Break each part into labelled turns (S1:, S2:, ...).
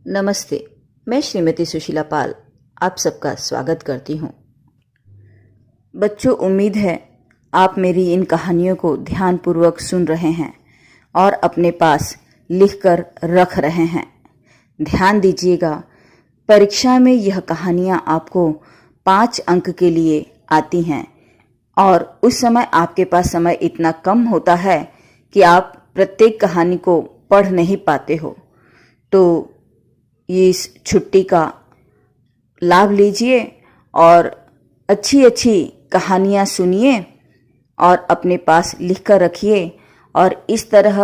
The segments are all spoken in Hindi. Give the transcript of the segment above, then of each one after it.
S1: नमस्ते। मैं श्रीमती सुशीला पाल आप सबका स्वागत करती हूँ। बच्चों, उम्मीद है आप मेरी इन कहानियों को ध्यानपूर्वक सुन रहे हैं और अपने पास लिखकर रख रहे हैं। ध्यान दीजिएगा, परीक्षा में यह कहानियाँ आपको 5 अंक के लिए आती हैं और उस समय आपके पास समय इतना कम होता है कि आप प्रत्येक कहानी को पढ़ नहीं पाते हो। तो इस छुट्टी का लाभ लीजिए और अच्छी अच्छी कहानियाँ सुनिए और अपने पास लिख कर रखिए और इस तरह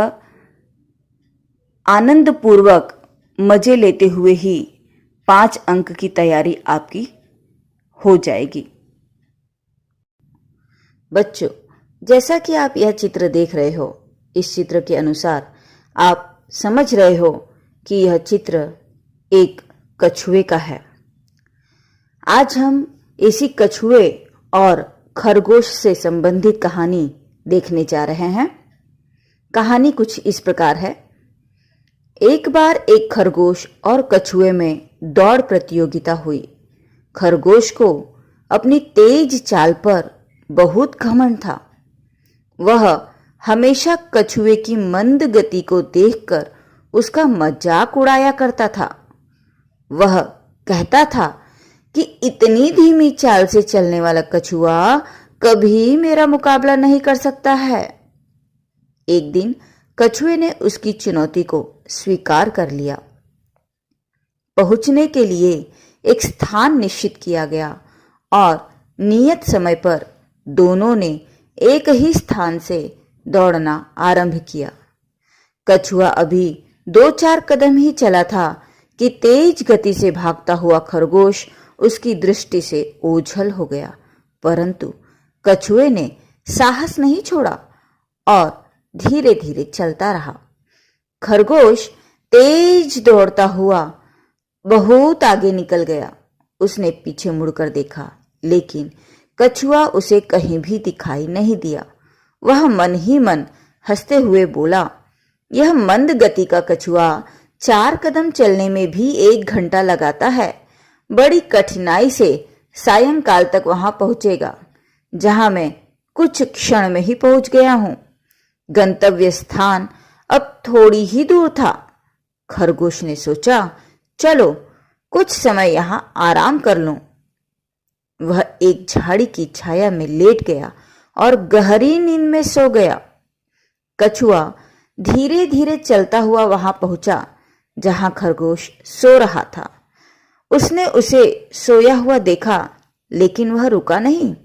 S1: आनंद पूर्वक मज़े लेते हुए ही 5 अंक की तैयारी आपकी हो जाएगी। बच्चों, जैसा कि आप यह चित्र देख रहे हो, इस चित्र के अनुसार आप समझ रहे हो कि यह चित्र एक कछुए का है। आज हम इसी कछुए और खरगोश से संबंधित कहानी देखने जा रहे हैं। कहानी कुछ इस प्रकार है। एक बार एक खरगोश और कछुए में दौड़ प्रतियोगिता हुई। खरगोश को अपनी तेज चाल पर बहुत घमंड था। वह हमेशा कछुए की मंद गति को देखकर उसका मजाक उड़ाया करता था। वह कहता था कि इतनी धीमी चाल से चलने वाला कछुआ कभी मेरा मुकाबला नहीं कर सकता है। एक दिन कछुए ने उसकी चुनौती को स्वीकार कर लिया। पहुंचने के लिए एक स्थान निश्चित किया गया और नियत समय पर दोनों ने एक ही स्थान से दौड़ना आरंभ किया। कछुआ अभी 2-4 कदम ही चला था कि तेज गति से भागता हुआ खरगोश उसकी दृष्टि से ओझल हो गया, परंतु कछुए ने साहस नहीं छोड़ा और धीरे धीरे चलता रहा। खरगोश तेज दौड़ता हुआ बहुत आगे निकल गया। उसने पीछे मुड़कर देखा, लेकिन कछुआ उसे कहीं भी दिखाई नहीं दिया। वह मन ही मन हंसते हुए बोला, यह मंद गति का कछुआ 4 कदम चलने में भी 1 घंटा लगाता है। बड़ी कठिनाई से सायंकाल तक वहां पहुंचेगा, जहां मैं कुछ क्षण में ही पहुंच गया हूं। गंतव्य स्थान अब थोड़ी ही दूर था। खरगोश ने सोचा, चलो कुछ समय यहां आराम कर लूं। वह एक झाड़ी की छाया में लेट गया और गहरी नींद में सो गया। कछुआ धीरे धीरे चलता हुआ वहां पहुंचा जहां खरगोश सो रहा था। उसने उसे सोया हुआ देखा, लेकिन वह रुका नहीं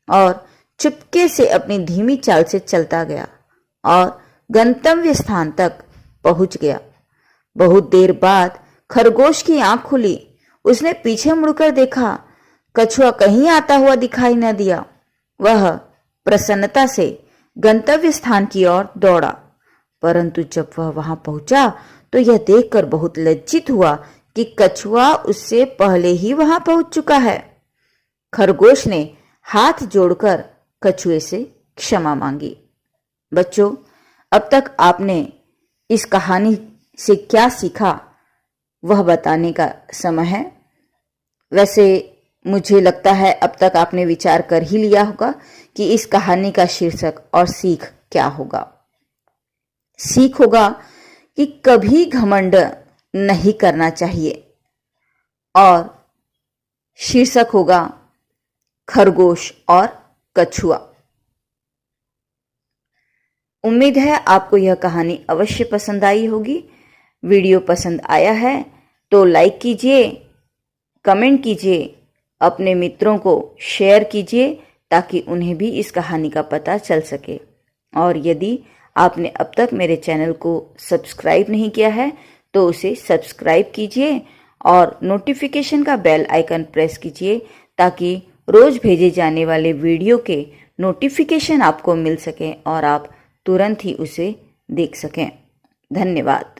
S1: और चुपके से अपनी धीमी चाल से चलता गया और गंतव्य स्थान तक पहुंच गया। बहुत देर बाद खरगोश की आंख खुली। उसने पीछे मुड़कर देखा। कछुआ कहीं आता हुआ दिखाई न दिया। वह प्रसन्नता से गंतव्य स्थान की ओर दौड़ा, परंतु जब वह वहां पहुंचा तो यह देखकर बहुत लज्जित हुआ कि कछुआ उससे पहले ही वहां पहुंच चुका है। खरगोश ने हाथ जोड़कर कछुए से क्षमा मांगी। बच्चों, अब तक आपने इस कहानी से क्या सीखा वह बताने का समय है। वैसे मुझे लगता है अब तक आपने विचार कर ही लिया होगा कि इस कहानी का शीर्षक और सीख क्या होगा। सीख होगा कि कभी घमंड नहीं करना चाहिए और शीर्षक होगा खरगोश और कछुआ। उम्मीद है आपको यह कहानी अवश्य पसंद आई होगी। वीडियो पसंद आया है तो लाइक कीजिए, कमेंट कीजिए, अपने मित्रों को शेयर कीजिए ताकि उन्हें भी इस कहानी का पता चल सके। और यदि आपने अब तक मेरे चैनल को सब्सक्राइब नहीं किया है तो उसे सब्सक्राइब कीजिए और नोटिफिकेशन का बेल आइकन प्रेस कीजिए ताकि रोज भेजे जाने वाले वीडियो के नोटिफिकेशन आपको मिल सकें और आप तुरंत ही उसे देख सकें। धन्यवाद।